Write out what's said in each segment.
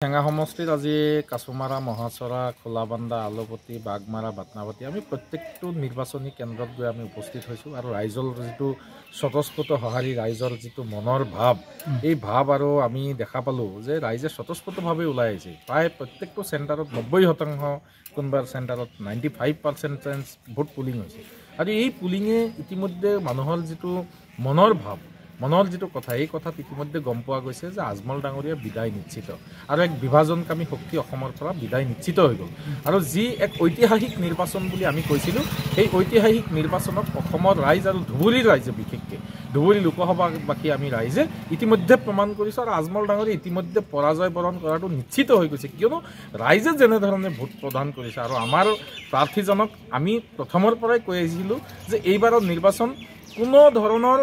ঠেঙা সমষ্টিত আজি কাছুমাৰা মহাচৰা খোলাবান্ধা আলুপতি বাগমাৰা বাটনাপতি আমি প্ৰত্যেকটো নিৰ্বাচনী কেন্দ্ৰত গৈ আমি উপস্থিত হৈছোঁ আৰু ৰাইজৰ যিটো স্বতঃস্ফূৰ্ত সঁহাৰি ৰাইজৰ যিটো মনৰ ভাৱ এই ভাৱ আৰু আমি দেখা পালোঁ যে ৰাইজে স্বতঃস্ফূৰ্তভাৱে ওলাই আহিছে প্ৰায় প্ৰত্যেকটো চেণ্টাৰত 90% কোনোবা চেণ্টাৰত 95% ভোট পুলিং হৈছে আৰু এই পুলিঙে ইতিমধ্যে মানুহৰ যিটো মনৰ ভাৱ মনৰ যিটো কথা এই কথাত ইতিমধ্যে গম পোৱা গৈছে যে আজমল ডাঙৰীয়া বিদায় নিশ্চিত আৰু এক বিভাজনকামী শক্তি অসমৰ পৰা বিদায় নিশ্চিত হৈ গ'ল আৰু যি এক ঐতিহাসিক নিৰ্বাচন বুলি আমি কৈছিলোঁ সেই ঐতিহাসিক নিৰ্বাচনত অসমৰ ৰাইজ আৰু ধুবুৰীৰ ৰাইজে বিশেষকৈ ধুবুৰী লোকসভাবাসী আমি ৰাইজে ইতিমধ্যে প্ৰমাণ কৰিছোঁ আৰু আজমল ডাঙৰীয়া ইতিমধ্যে পৰাজয় বৰণ কৰাটো নিশ্চিত হৈ গৈছে কিয়নো ৰাইজে যেনেধৰণে ভোট প্ৰদান কৰিছে আৰু আমাৰ প্ৰাৰ্থীজনক আমি প্ৰথমৰ পৰাই কৈ আহিছিলোঁ যে এইবাৰৰ নিৰ্বাচন কোনো ধৰণৰ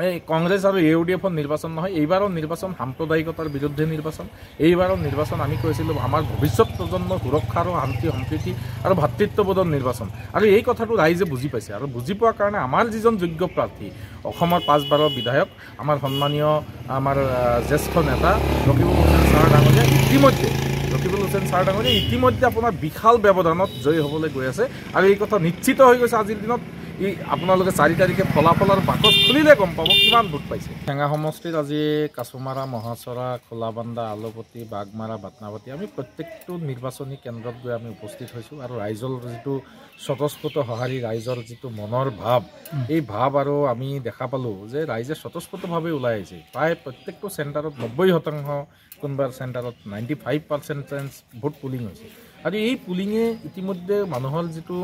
এই কংগ্ৰেছ আৰু ইউডিএফৰ নিৰ্বাচন নহয় এইবাৰৰ নিৰ্বাচন সাম্প্ৰদায়িকতাৰ বিৰুদ্ধে নিৰ্বাচন এইবাৰৰ নিৰ্বাচন আমি কৈছিলোঁ আমাৰ ভৱিষ্যত প্ৰজন্মৰ সুৰক্ষা আৰু শান্তি সম্প্ৰীতি আৰু ভাতৃত্ববোধৰ নিৰ্বাচন আৰু এই কথাটো ৰাইজে বুজি পাইছে আৰু বুজি পোৱাৰ কাৰণে আমাৰ যিজন যোগ্য প্ৰাৰ্থী অসমৰ 5বাৰৰ বিধায়ক আমাৰ সন্মানীয় আমাৰ জ্যেষ্ঠ নেতা ৰকিবুল হুছেইন ছাৰ ডাঙৰীয়া ইতিমধ্যে আপোনাৰ বিশাল ব্যৱধানত জয়ী হ'বলৈ গৈ আছে আৰু এই কথা নিশ্চিত হৈ গৈছে আজিৰ দিনত আপোনালোকে 4 তাৰিখে ফলাফল আৰু বাকচ খুলিলে গম পাব কিমান ভোট পাইছে ঠেঙা সমষ্টিত আজি কাছুমাৰা মহাচৰা খোলাবান্ধা আলুপতি বাগমাৰা বাটনাপতি আমি প্ৰত্যেকটো নিৰ্বাচনী কেন্দ্ৰত গৈ আমি উপস্থিত হৈছোঁ আৰু ৰাইজৰ যিটো স্বতঃস্ফূৰ্ত সঁহাৰি ৰাইজৰ যিটো মনৰ ভাৱ এই ভাৱ আৰু আমি দেখা পালোঁ যে ৰাইজে স্বতঃস্ফূৰ্তভাৱে ওলাই আহিছে প্ৰায় প্ৰত্যেকটো চেণ্টাৰত 90% কোনোবা চেণ্টাৰত 95% ভোট পুলিং হৈছে আৰু এই পুলিঙে ইতিমধ্যে মানুহৰ যিটো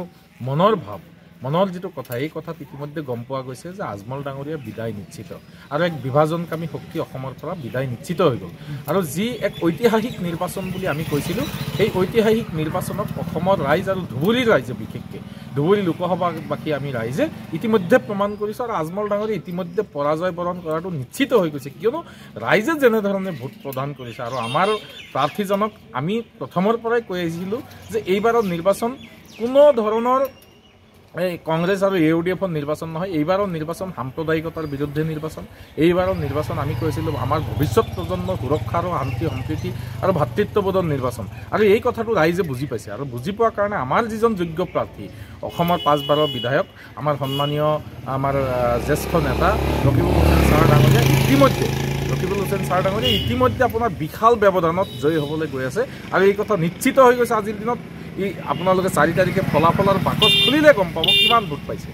মনৰ ভাৱ মনৰ যিটো কথা এই কথাত ইতিমধ্যে গম পোৱা গৈছে যে আজমল ডাঙৰীয়া বিদায় নিশ্চিত আৰু এক বিভাজনকামী শক্তি অসমৰ পৰা বিদায় নিশ্চিত হৈ গ'ল আৰু যি এক ঐতিহাসিক নিৰ্বাচন বুলি আমি কৈছিলোঁ সেই ঐতিহাসিক নিৰ্বাচনত অসমৰ ৰাইজ আৰু ধুবুৰীৰ ৰাইজে বিশেষকৈ ধুবুৰী লোকসভাবাসী আমি ৰাইজে ইতিমধ্যে প্ৰমাণ কৰিছোঁ আৰু আজমল ডাঙৰীয়া ইতিমধ্যে পৰাজয় বৰণ কৰাটো নিশ্চিত হৈ গৈছে কিয়নো ৰাইজে যেনেধৰণে ভোট প্ৰদান কৰিছে আৰু আমাৰ প্ৰাৰ্থীজনক আমি প্ৰথমৰ পৰাই কৈ আহিছিলোঁ যে এইবাৰৰ নিৰ্বাচন কোনো ধৰণৰ এই কংগ্ৰেছ আৰু ইউডিএফৰ নিৰ্বাচন নহয় এইবাৰৰ নিৰ্বাচন সাম্প্ৰদায়িকতাৰ বিৰুদ্ধে নিৰ্বাচন এইবাৰৰ নিৰ্বাচন আমি কৈছিলোঁ আমাৰ ভৱিষ্যত প্ৰজন্মৰ সুৰক্ষা আৰু শান্তি সম্প্ৰীতি আৰু ভাতৃত্ববোধৰ নিৰ্বাচন আৰু এই কথাটো ৰাইজে বুজি পাইছে আৰু বুজি পোৱাৰ কাৰণে আমাৰ যিজন যোগ্য প্ৰাৰ্থী অসমৰ 5বাৰৰ বিধায়ক আমাৰ সন্মানীয় আমাৰ জ্যেষ্ঠ নেতা ৰকিবুল হুছেইন ছাৰ ডাঙৰীয়া ইতিমধ্যে আপোনাৰ বিশাল ব্যৱধানত জয়ী হ'বলৈ গৈ আছে আৰু এই কথা নিশ্চিত হৈ গৈছে আজিৰ দিনত আপোনালোকে 4 তাৰিখে ফলাফল আৰু বাকচ খুলিলে গম পাব কিমান ভোট পাইছে